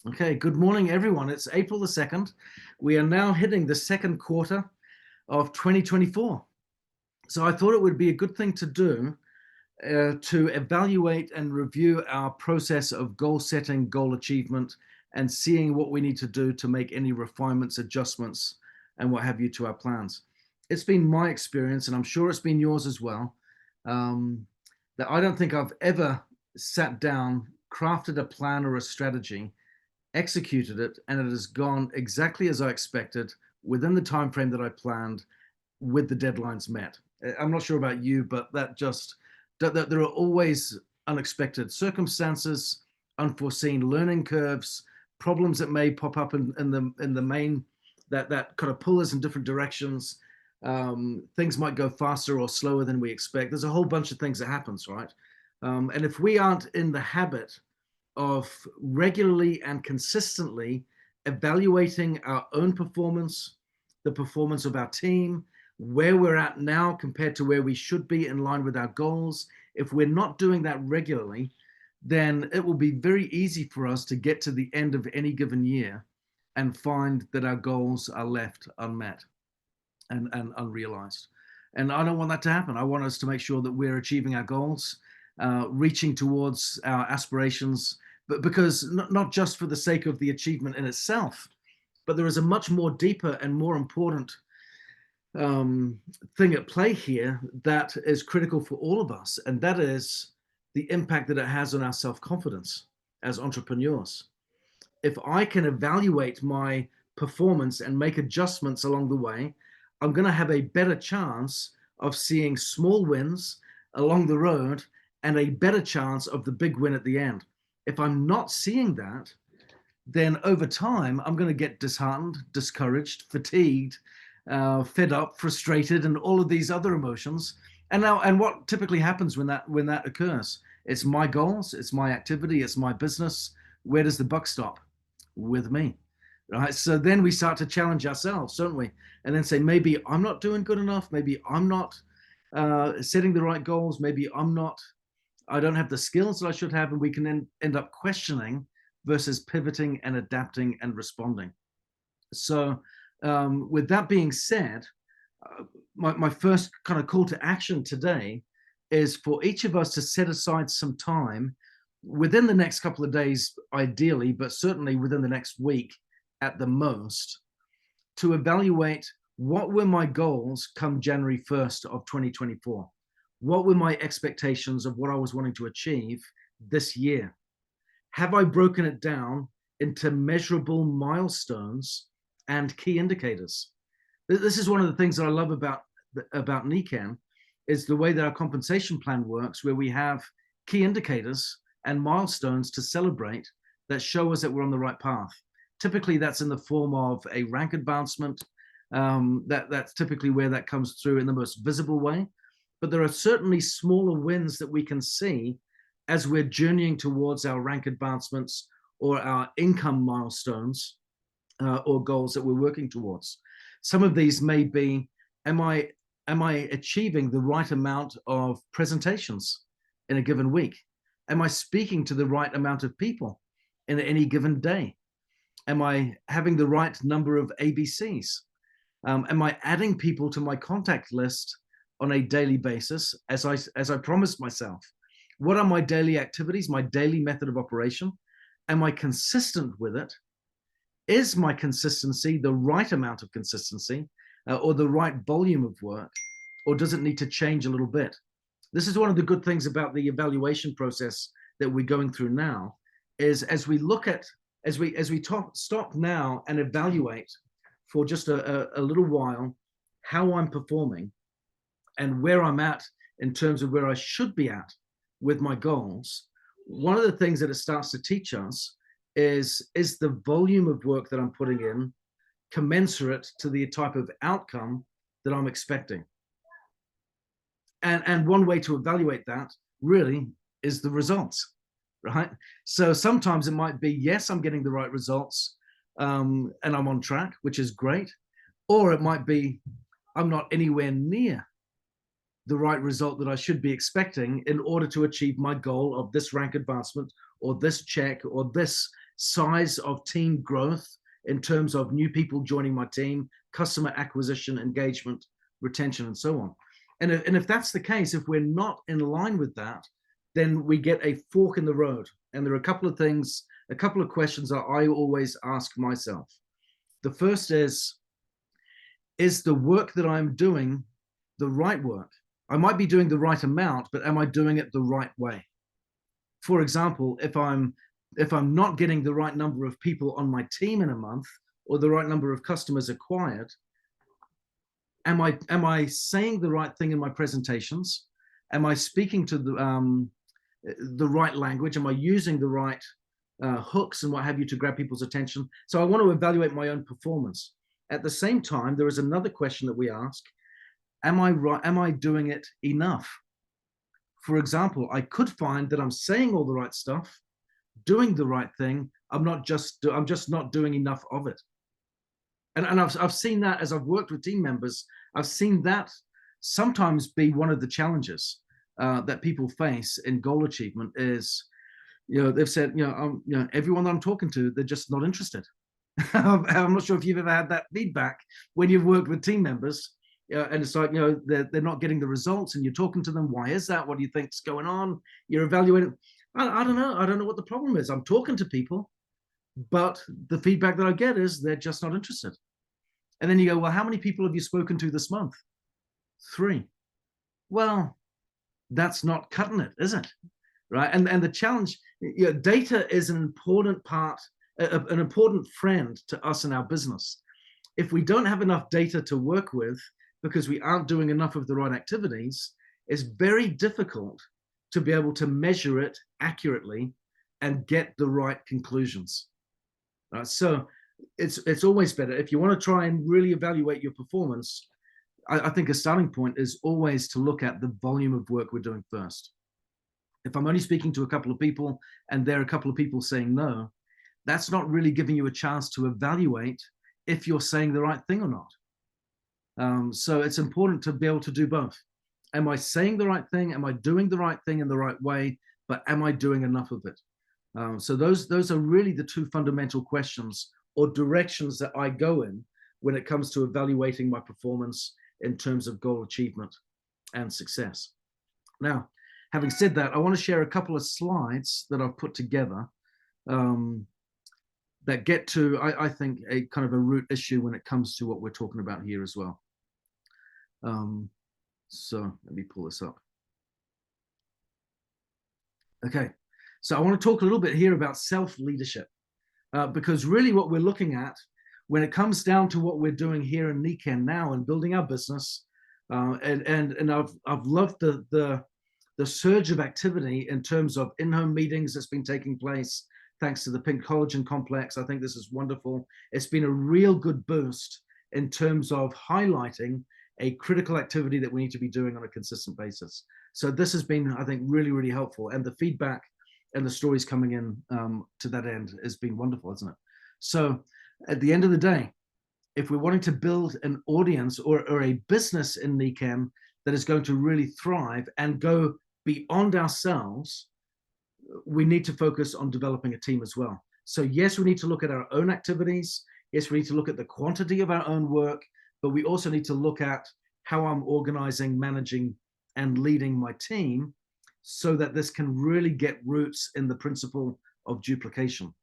Okay, good morning, everyone. It's April the 2nd. We are now hitting the second quarter of 2024. So I thought it would be a good thing to do to evaluate and review our process of goal setting, goal achievement, and seeing what we need to do to make any refinements, adjustments, and what have you to our plans. It's been my experience, and I'm sure it's been yours as well, that I don't think I've ever sat down, crafted a plan or a strategy, executed it, and it has gone exactly as I expected within the time frame that I planned, with the deadlines met. I'm not sure about you, but that there are always unexpected circumstances, unforeseen learning curves, problems that may pop up in the main that kind of pull us in different directions. Things might go faster or slower than we expect. There's a whole bunch of things that happens, right? And if we aren't in the habit of regularly and consistently evaluating our own performance, the performance of our team, where we're at now compared to where we should be in line with our goals. If we're not doing that regularly, then it will be very easy for us to get to the end of any given year and find that our goals are left unmet and unrealized. And I don't want that to happen. I want us to make sure that we're achieving our goals, reaching towards our aspirations, but because not just for the sake of the achievement in itself, but there is a much more deeper and more important thing at play here that is critical for all of us, and that is the impact that it has on our self-confidence as entrepreneurs. If I can evaluate my performance and make adjustments along the way, I'm going to have a better chance of seeing small wins along the road and a better chance of the big win at the end. If I'm not seeing that, then over time, I'm going to get disheartened, discouraged, fatigued, fed up, frustrated, and all of these other emotions. And what typically happens when that occurs? It's my goals, it's my activity, it's my business. Where does the buck stop? With me, right? So then we start to challenge ourselves, don't we? And then say, maybe I'm not doing good enough. Maybe I'm not setting the right goals. Maybe I don't have the skills that I should have. And we can then end up questioning versus pivoting and adapting and responding. So with that being said, my first kind of call to action today is for each of us to set aside some time within the next couple of days, ideally, but certainly within the next week at the most, to evaluate what were my goals come January 1st of 2024. What were my expectations of what I was wanting to achieve this year? Have I broken it down into measurable milestones and key indicators? This is one of the things that I love about NECAN, is the way that our compensation plan works, where we have key indicators and milestones to celebrate that show us that we're on the right path. Typically, that's in the form of a rank advancement. That's typically where that comes through in the most visible way. But there are certainly smaller wins that we can see as we're journeying towards our rank advancements or our income milestones or goals that we're working towards. Some of these may be, am I achieving the right amount of presentations in a given week? Am I speaking to the right amount of people in any given day? Am I having the right number of ABCs? Am I adding people to my contact list on a daily basis as I promised myself? What are my daily activities, my daily method of operation? Am I consistent with it? Is my consistency the right amount of consistency or the right volume of work, or does it need to change a little bit? This is one of the good things about the evaluation process that we're going through now, is as we stop now and evaluate for just a little while how I'm performing and where I'm at in terms of where I should be at with my goals. One of the things that it starts to teach us is the volume of work that I'm putting in commensurate to the type of outcome that I'm expecting? And one way to evaluate that really is the results, right? So sometimes it might be, yes, I'm getting the right results and I'm on track, which is great. Or it might be, I'm not anywhere near the right result that I should be expecting in order to achieve my goal of this rank advancement or this check or this size of team growth in terms of new people joining my team, customer acquisition, engagement, retention, and so on. And if that's the case, if we're not in line with that, then we get a fork in the road. And there are a couple of things, a couple of questions that I always ask myself. The first is the work that I'm doing the right work? I might be doing the right amount, but am I doing it the right way? For example, if I'm not getting the right number of people on my team in a month, or the right number of customers acquired, am I saying the right thing in my presentations? Am I speaking to the right language? Am I using the right hooks and what have you to grab people's attention? So I want to evaluate my own performance. At the same time, there is another question that we ask: am I doing it enough? For example, I could find that I'm saying all the right stuff, doing the right thing. I'm just not doing enough of it. And I've seen that as I've worked with team members. I've seen that sometimes be one of the challenges that people face in goal achievement is, they've said, everyone that I'm talking to, they're just not interested. I'm not sure if you've ever had that feedback when you've worked with team members, and it's like, they're not getting the results, and you're talking to them. Why is that? What do you think's going on? You're evaluating. I don't know. I don't know what the problem is. I'm talking to people, but the feedback that I get is they're just not interested. And then you go, well, how many people have you spoken to this month? 3. Well, that's not cutting it, is it? Right? And the challenge, data is an important part, an important friend to us in our business. If we don't have enough data to work with because we aren't doing enough of the right activities, it's very difficult to be able to measure it accurately and get the right conclusions. So it's always better, if you want to try and really evaluate your performance, I think a starting point is always to look at the volume of work we're doing first. If I'm only speaking to a couple of people and there are a couple of people saying no, that's not really giving you a chance to evaluate if you're saying the right thing or not. So it's important to be able to do both. Am I saying the right thing? Am I doing the right thing in the right way? But am I doing enough of it? So those are really the 2 fundamental questions or directions that I go in when it comes to evaluating my performance in terms of goal achievement and success. Now, having said that, I want to share a couple of slides that I've put together that get to, I think, a kind of a root issue when it comes to what we're talking about here as well. So let me pull this up. Okay, so I want to talk a little bit here about self-leadership, because really what we're looking at when it comes down to what we're doing here in Niken now and building our business, and I've loved the surge of activity in terms of in-home meetings that's been taking place thanks to the Pink Collagen Complex. I think this is wonderful. It's been a real good boost in terms of highlighting a critical activity that we need to be doing on a consistent basis. So this has been, I think, really, really helpful. And the feedback and the stories coming in to that end has been wonderful, isn't it? So at the end of the day, if we're wanting to build an audience or a business in Niken that is going to really thrive and go beyond ourselves, we need to focus on developing a team as well. So yes, we need to look at our own activities. Yes, we need to look at the quantity of our own work, but we also need to look at how I'm organizing, managing, and leading my team so that this can really get roots in the principle of duplication.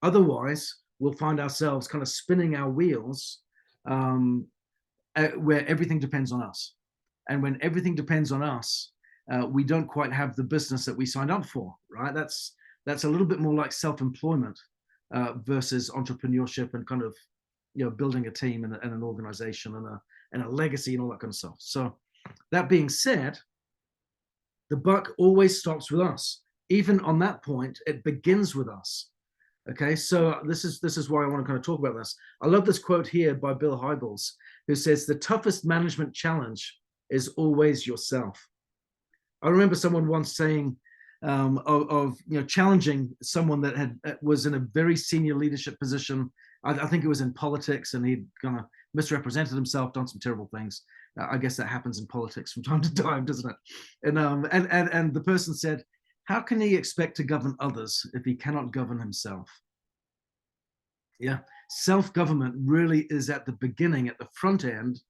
Otherwise, we'll find ourselves kind of spinning our wheels where everything depends on us. And when everything depends on us, we don't quite have the business that we signed up for, right? That's a little bit more like self-employment versus entrepreneurship and kind of, building a team and an organization and a legacy and all that kind of stuff. So that being said, the buck always stops with us. Even on that point, it begins with us. Okay, so this is why I want to kind of talk about this. I love this quote here by Bill Hybels, who says, "The toughest management challenge is always yourself." I remember someone once saying of challenging someone that was in a very senior leadership position. I think it was in politics, and he'd kind of misrepresented himself, done some terrible things. I guess that happens in politics from time to time, doesn't it? And the person said, "How can he expect to govern others if he cannot govern himself?" Yeah, self-government really is at the beginning, at the front end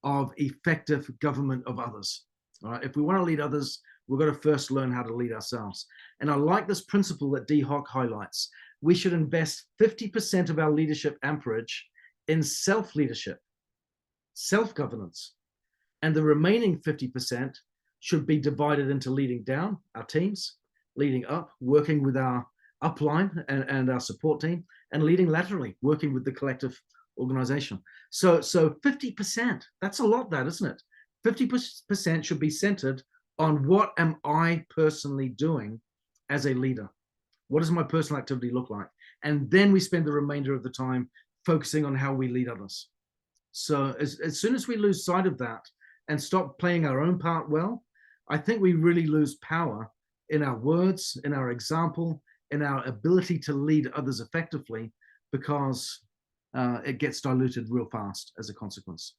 of effective government of others. All right, if we want to lead others, we've got to first learn how to lead ourselves. And I like this principle that D. Hock highlights. We should invest 50% of our leadership amperage in self-leadership, self-governance, and the remaining 50% should be divided into leading down our teams, leading up, working with our upline and our support team, and leading laterally, working with the collective organization. So 50%, that's a lot, that, isn't it? 50% should be centered on what am I personally doing as a leader? What does my personal activity look like? And then we spend the remainder of the time focusing on how we lead others. So as soon as we lose sight of that and stop playing our own part well, I think we really lose power in our words, in our example, in our ability to lead others effectively, because it gets diluted real fast as a consequence.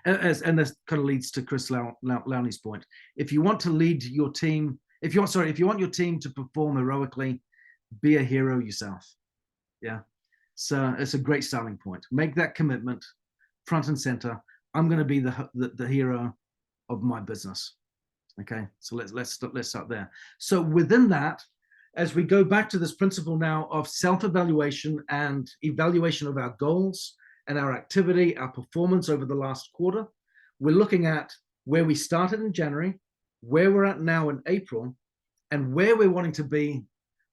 And this kind of leads to Chris Lowney's point. If you want to lead your team, if you want your team to perform heroically, be a hero yourself. Yeah. So it's a great starting point. Make that commitment front and center. I'm going to be the hero of my business. Okay, so let's start there. So within that, as we go back to this principle now of self-evaluation and evaluation of our goals and our activity, our performance over the last quarter, we're looking at where we started in January, where we're at now in April, and where we're wanting to be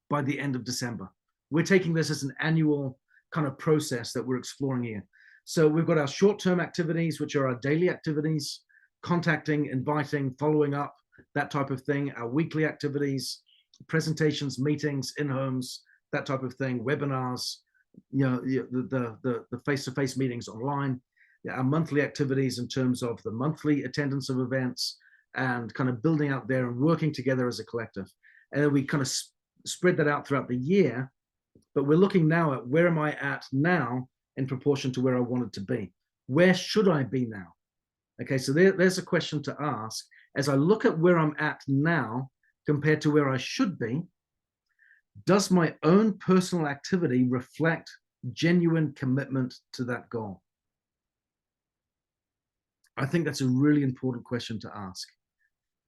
by the end of December. We're taking this as an annual kind of process that we're exploring here. So we've got our short-term activities, which are our daily activities, contacting, inviting, following up, that type of thing, our weekly activities, presentations, meetings, in-homes, that type of thing, webinars, the face-to-face meetings online, our monthly activities in terms of the monthly attendance of events and kind of building out there and working together as a collective. And then we kind of spread that out throughout the year, but we're looking now at where am I at now in proportion to where I wanted to be? Where should I be now? Okay, so there's a question to ask. As I look at where I'm at now compared to where I should be, does my own personal activity reflect genuine commitment to that goal? I think that's a really important question to ask,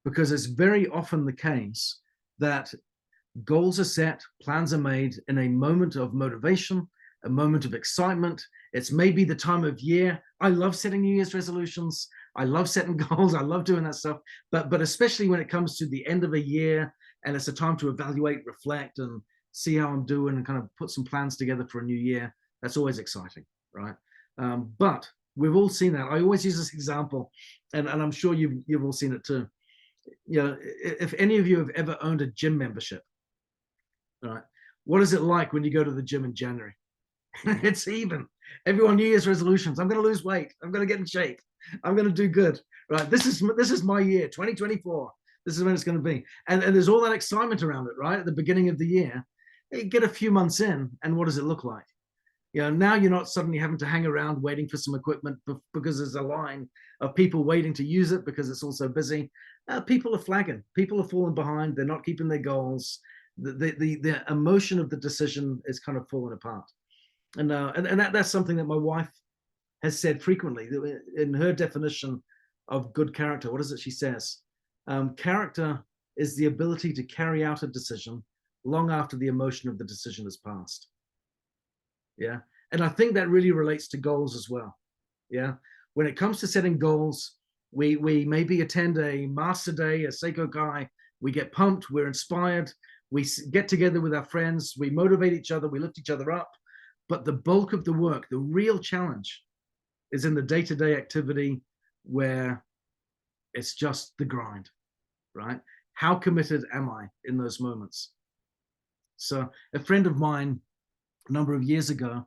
because it's very often the case that goals are set, plans are made in a moment of motivation, a moment of excitement. It's maybe the time of year. I love setting New Year's resolutions. I love setting goals. I love doing that stuff. But especially when it comes to the end of a year and it's a time to evaluate, reflect, and see how I'm doing and kind of put some plans together for a new year, that's always exciting, right? But we've all seen that. I always use this example, and I'm sure you've all seen it too. You know, if any of you have ever owned a gym membership, right? What is it like when you go to the gym in January? It's even. Everyone New Year's resolutions. I'm going to lose weight. I'm going to get in shape. I'm going to do good. Right. This is my year, 2024. This is when it's going to be. And there's all that excitement around it, right? At the beginning of the year, you get a few months in, and what does it look like? You know, now you're not suddenly having to hang around waiting for some equipment because there's a line of people waiting to use it because it's all so busy. People are flagging. People are falling behind. They're not keeping their goals. The emotion of the decision is kind of falling apart. And that's something that my wife has said frequently in her definition of good character. What is it she says? Character is the ability to carry out a decision long after the emotion of the decision has passed. Yeah. And I think that really relates to goals as well. Yeah. When it comes to setting goals, we maybe attend a master day, a Seiko Kai, we get pumped, we're inspired, we get together with our friends, we motivate each other, we lift each other up. But the bulk of the work, the real challenge, is in the day-to-day activity where it's just the grind, right? How committed am I in those moments? So a friend of mine a number of years ago,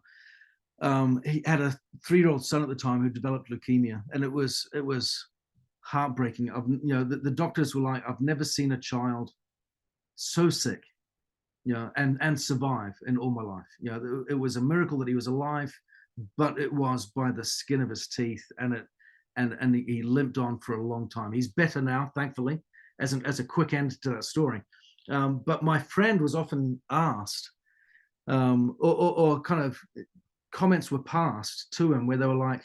he had a 3-year-old son at the time who developed leukemia, and it was heartbreaking. The doctors were like, I've never seen a child so sick, and survive in all my life. It was a miracle that he was alive, but it was by the skin of his teeth, and he limped on for a long time. He's better now, thankfully, as a quick end to that story. But my friend was often asked, or kind of comments were passed to him where they were like,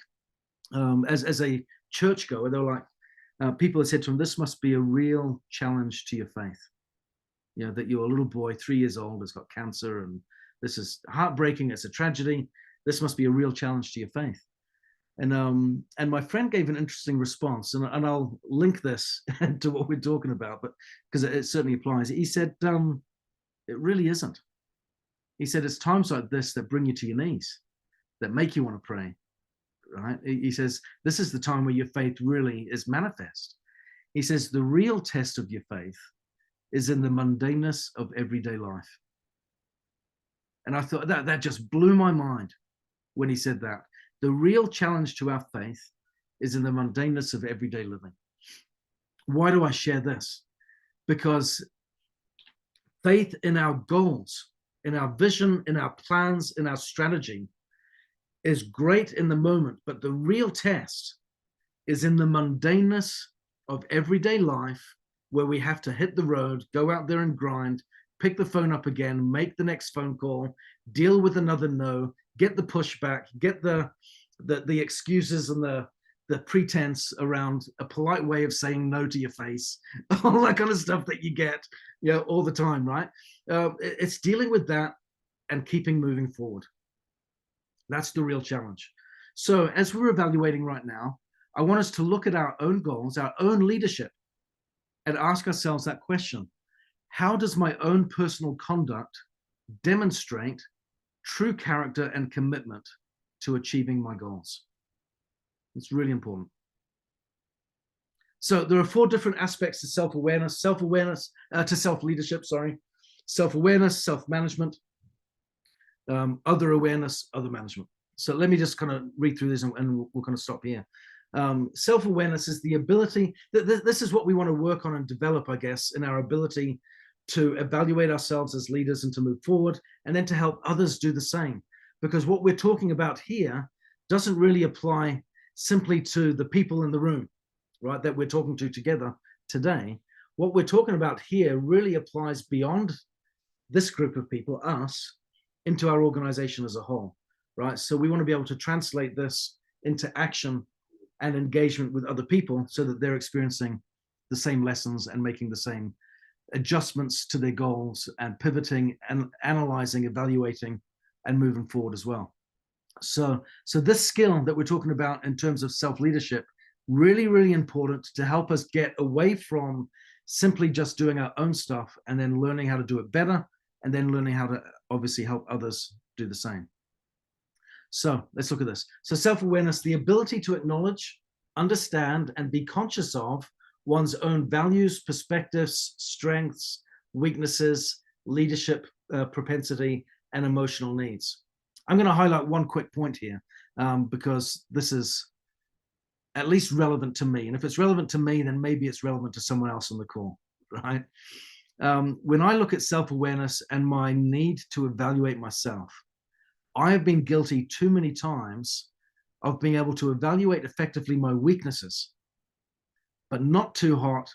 as a churchgoer, they were like, people had said to him, "This must be a real challenge to your faith. You know, that your little boy, 3 years old, has got cancer, and this is heartbreaking. It's a tragedy. This must be a real challenge to your faith." And my friend gave an interesting response, and I'll link this to what we're talking about, but because it certainly applies. He said, "It really isn't." He said, "It's times like this that bring you to your knees, that make you want to pray." Right? He says, "This is the time where your faith really is manifest." He says, "The real test of your faith is in the mundaneness of everyday life." And I thought that just blew my mind when he said that. The real challenge to our faith is in the mundaneness of everyday living. Why do I share this? Because faith in our goals, in our vision, in our plans, in our strategy is great in the moment, but the real test is in the mundaneness of everyday life, where we have to hit the road, go out there and grind, pick the phone up again, make the next phone call, deal with another no, get the pushback, get the excuses and the pretense around a polite way of saying no to your face, all that kind of stuff that you get, you know, all the time, right? It's dealing with that and keeping moving forward. That's the real challenge. So as we're evaluating right now, I want us to look at our own goals, our own leadership, and ask ourselves that question: how does my own personal conduct demonstrate true character and commitment to achieving my goals? It's really important. So there are 4 different aspects to self-awareness, to self-leadership, sorry. Self-awareness, self-management, other awareness, other management. So let me just kind of read through this, and we'll kind of stop here. Self-awareness is the ability, this is what we want to work on and develop, I guess, in our ability to evaluate ourselves as leaders and to move forward, and then to help others do the same. Because what we're talking about here doesn't really apply simply to the people in the room, right, that we're talking to together today. What we're talking about here really applies beyond this group of people, us, into our organization as a whole, right? So we want to be able to translate this into action and engagement with other people so that they're experiencing the same lessons and making the same adjustments to their goals and pivoting and analyzing, evaluating, and moving forward as well. So this skill that we're talking about in terms of self-leadership, really, really important to help us get away from simply just doing our own stuff and then learning how to do it better, and then learning how to obviously help others do the same. So let's look at this. So self-awareness, the ability to acknowledge, understand, and be conscious of one's own values, perspectives, strengths, weaknesses, leadership propensity, and emotional needs. I'm going to highlight one quick point here, because this is at least relevant to me. And if it's relevant to me, then maybe it's relevant to someone else on the call, right? When I look at self-awareness and my need to evaluate myself, I have been guilty too many times of being able to evaluate effectively my weaknesses, but not too hot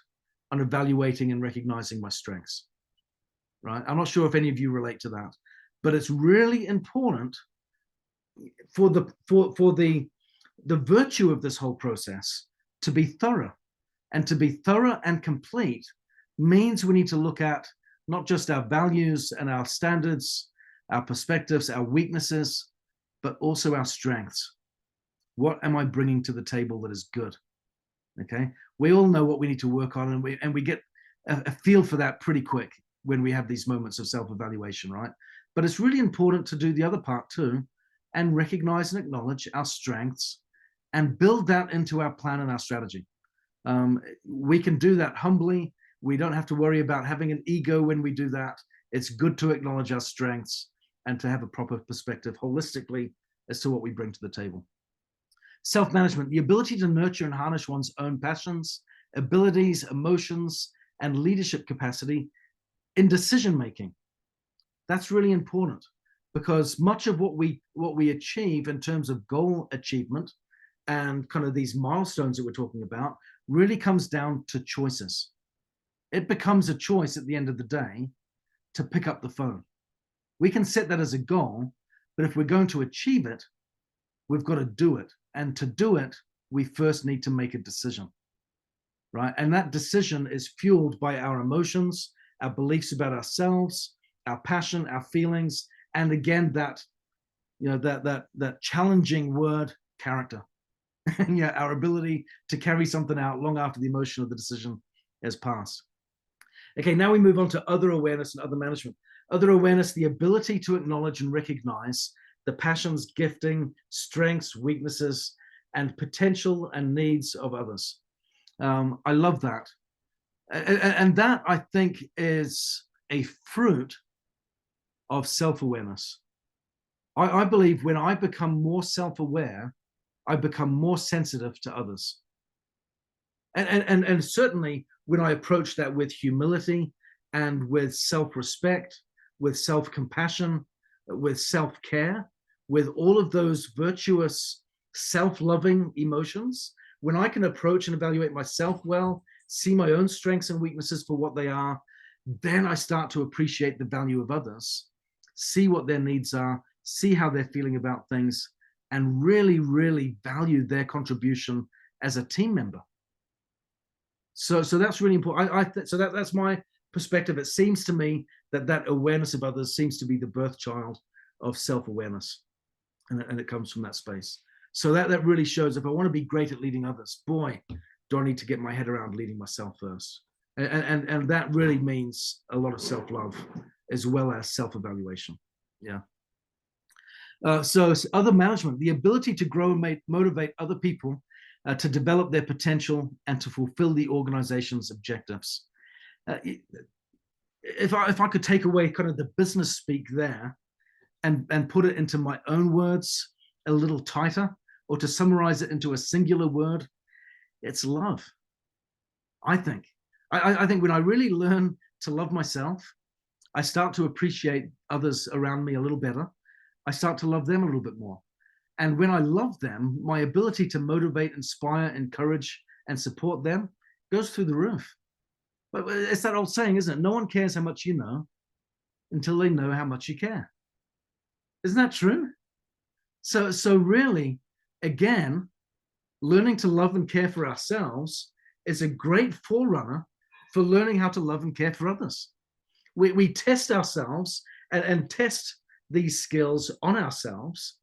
on evaluating and recognizing my strengths, right? I'm not sure if any of you relate to that, but it's really important for the virtue of this whole process to be thorough. And to be thorough and complete means we need to look at not just our values and our standards, our perspectives, our weaknesses, but also our strengths. What am I bringing to the table that is good? Okay, we all know what we need to work on, and we get a feel for that pretty quick when we have these moments of self-evaluation, right? But it's really important to do the other part too, and recognize and acknowledge our strengths and build that into our plan and our strategy. We can do that humbly. We don't have to worry about having an ego when we do that. It's good to acknowledge our strengths and to have a proper perspective holistically as to what we bring to the table. Self-management, the ability to nurture and harness one's own passions, abilities, emotions, and leadership capacity in decision-making. That's really important, because much of what we achieve in terms of goal achievement and kind of these milestones that we're talking about really comes down to choices. It becomes a choice at the end of the day to pick up the phone. We can set that as a goal, but if we're going to achieve it, we've got to do it. And to do it, we first need to make a decision, right? And that decision is fueled by our emotions, our beliefs about ourselves, our passion, our feelings, and again, that, you know, that challenging word, character. And yeah, our ability to carry something out long after the emotion of the decision has passed. Okay, now we move on to other awareness and other management. Other awareness, the ability to acknowledge and recognize the passions, gifting, strengths, weaknesses, and potential and needs of others. I love that. And that, I think, is a fruit of self-awareness. I believe when I become more self-aware, I become more sensitive to others. And certainly when I approach that with humility and with self-respect, with self-compassion, with self-care, with all of those virtuous, self-loving emotions, when I can approach and evaluate myself well, see my own strengths and weaknesses for what they are, then I start to appreciate the value of others, see what their needs are, see how they're feeling about things, and really, really value their contribution as a team member. So that's really important. So that's my perspective. It seems to me that awareness of others seems to be the birth child of self-awareness, and it comes from that space. So that really shows, if I want to be great at leading others, boy, do I need to get my head around leading myself first. And that really means a lot of self-love as well as self-evaluation. Yeah. So other management, the ability to grow and motivate other people to develop their potential and to fulfill the organization's objectives. If I could take away kind of the business speak there and put it into my own words a little tighter, or to summarize it into a singular word, it's love. I think. I think when I really learn to love myself, I start to appreciate others around me a little better. I start to love them a little bit more. And when I love them, my ability to motivate, inspire, encourage, and support them goes through the roof. But it's that old saying, isn't it? No one cares how much you know until they know how much you care. Isn't that true? So really, again, learning to love and care for ourselves is a great forerunner for learning how to love and care for others. We test ourselves and test these skills on ourselves,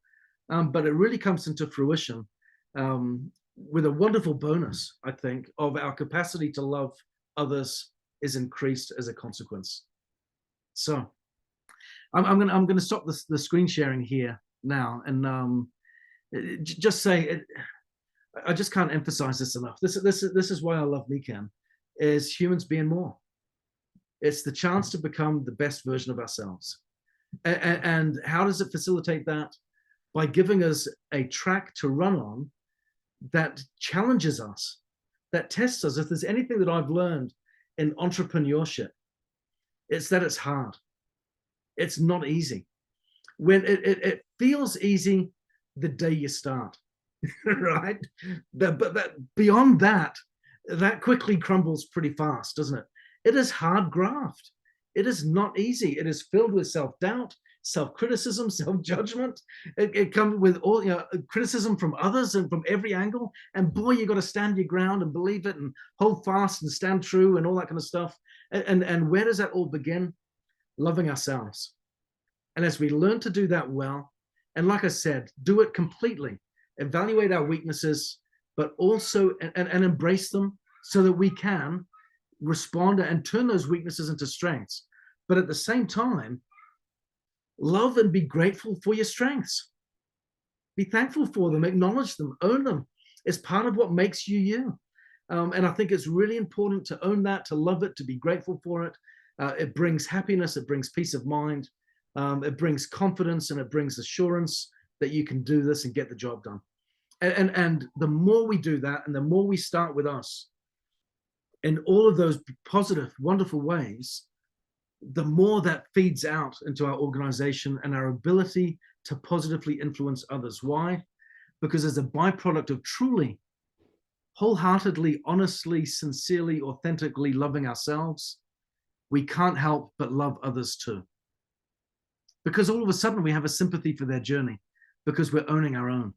but it really comes into fruition with a wonderful bonus, I think, of our capacity to love others is increased as a consequence. So I'm gonna stop the screen sharing here now, and just say, I just can't emphasize this enough. This is why I love NECAN, is humans being more. It's the chance to become the best version of ourselves. And how does it facilitate that? By giving us a track to run on that challenges us, that tests us. If there's anything that I've learned in entrepreneurship, it's that it's hard. It's not easy. When it feels easy the day you start, right? But beyond that, that quickly crumbles pretty fast, doesn't it? It is hard graft. It is not easy. It is filled with self-doubt, self-criticism, self-judgment. It comes with all, you know, criticism from others and from every angle. And boy, you got to stand your ground and believe it and hold fast and stand true and all that kind of stuff. And where does that all begin? Loving ourselves. And as we learn to do that well, and like I said, do it completely, evaluate our weaknesses, but also and embrace them so that we can respond and turn those weaknesses into strengths. But at the same time, love and be grateful for your strengths. Be thankful for them, acknowledge them, own them. It's part of what makes you you. And I think it's really important to own that, to love it, to be grateful for it. It brings happiness, it brings peace of mind, it brings confidence, and it brings assurance that you can do this and get the job done. And the more we do that, and the more we start with us in all of those positive, wonderful ways, the more that feeds out into our organization and our ability to positively influence others. Why? Because as a byproduct of truly, wholeheartedly, honestly, sincerely, authentically loving ourselves, we can't help but love others too. because all of a sudden we have a sympathy for their journey because we're owning our own.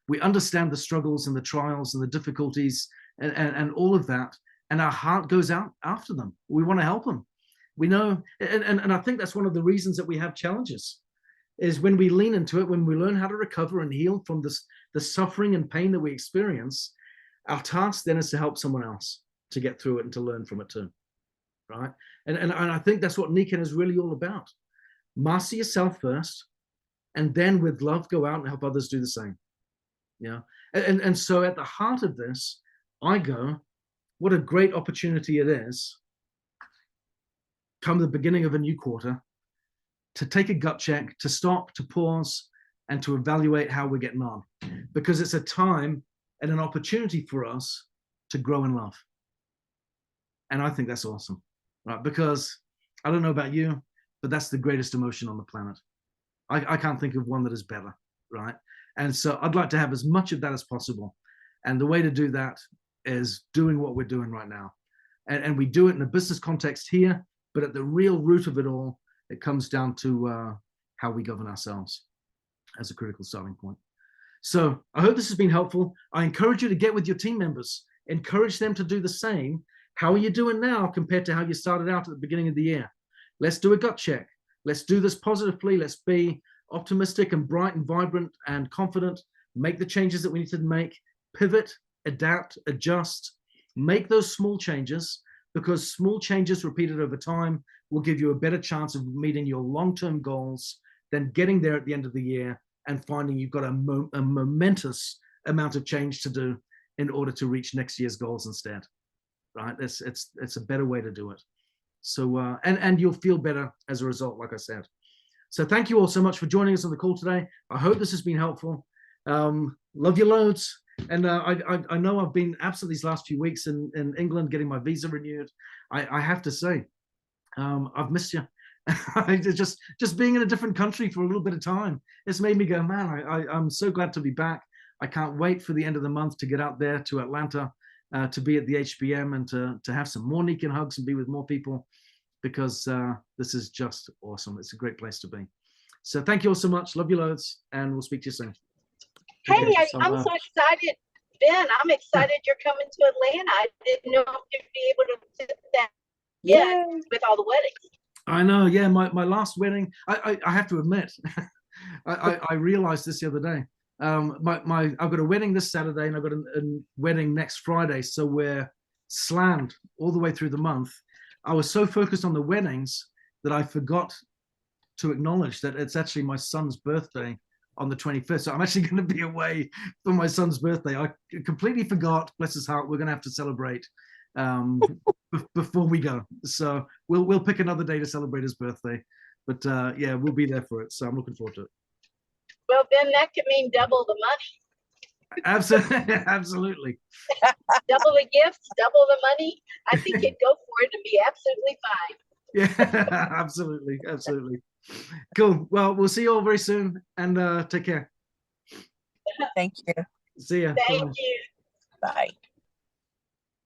We understand the struggles and the trials and the difficulties and all of that. And our heart goes out after them. We want to help them. We know, and I think that's one of the reasons that we have challenges, is when we lean into it, when we learn how to recover and heal from the suffering and pain that we experience, our task then is to help someone else to get through it and to learn from it too, right? And I think that's what Nikken is really all about. Master yourself first, and then with love, go out and help others do the same. Yeah. And so at the heart of this, I go, what a great opportunity it is, come the beginning of a new quarter, to take a gut check, to stop, to pause, and to evaluate how we're getting on. Because it's a time and an opportunity for us to grow in love. And I think that's awesome, right? Because I don't know about you, but that's the greatest emotion on the planet. I can't think of one that is better, right? And so I'd like to have as much of that as possible. And the way to do that is doing what we're doing right now. And we do it in a business context here, but at the real root of it all, it comes down to how we govern ourselves as a critical starting point. So I hope this has been helpful. I encourage you to get with your team members, encourage them to do the same. How are you doing now compared to how you started out at the beginning of the year? Let's do a gut check. Let's do this positively. Let's be optimistic and bright and vibrant and confident. Make the changes that we need to make, pivot, adapt, adjust, make those small changes, because small changes repeated over time will give you a better chance of meeting your long-term goals than getting there at the end of the year and finding you've got a momentous amount of change to do in order to reach next year's goals instead, right? It's a better way to do it. So, and you'll feel better as a result, like I said. So thank you all so much for joining us on the call today. I hope this has been helpful. Love you loads. And I know I've been absent these last few weeks in England getting my visa renewed. I have to say, I've missed you. just being in a different country for a little bit of time, it's made me go, man, I'm so glad to be back. I can't wait for the end of the month to get out there to Atlanta, to be at the HBM and to have some more Nikken hugs and be with more people, because this is just awesome. It's a great place to be. So thank you all so much. Love you loads, and we'll speak to you soon. Hey, I'm so excited, Ben. I'm excited you're coming to Atlanta. I didn't know if you'd be able to do that yet with all the weddings. I know, yeah. My last wedding, I have to admit, I realized this the other day. I've got a wedding this Saturday and I've got a wedding next Friday. So we're slammed all the way through the month. I was so focused on the weddings that I forgot to acknowledge that it's actually my son's birthday on the 25th. So I'm actually going to be away for my son's birthday. I completely forgot, bless his heart. We're going to have to celebrate before we go. So we'll pick another day to celebrate his birthday. But yeah, we'll be there for it. So I'm looking forward to it. Well, Ben, that could mean double the money. Absolutely. Absolutely. Double the gifts, double the money. I think you'd go for it and be absolutely fine. Yeah, absolutely. Absolutely. Cool. Well, we'll see you all very soon, and take care. Thank you. See ya. Thank Bye. you. Bye.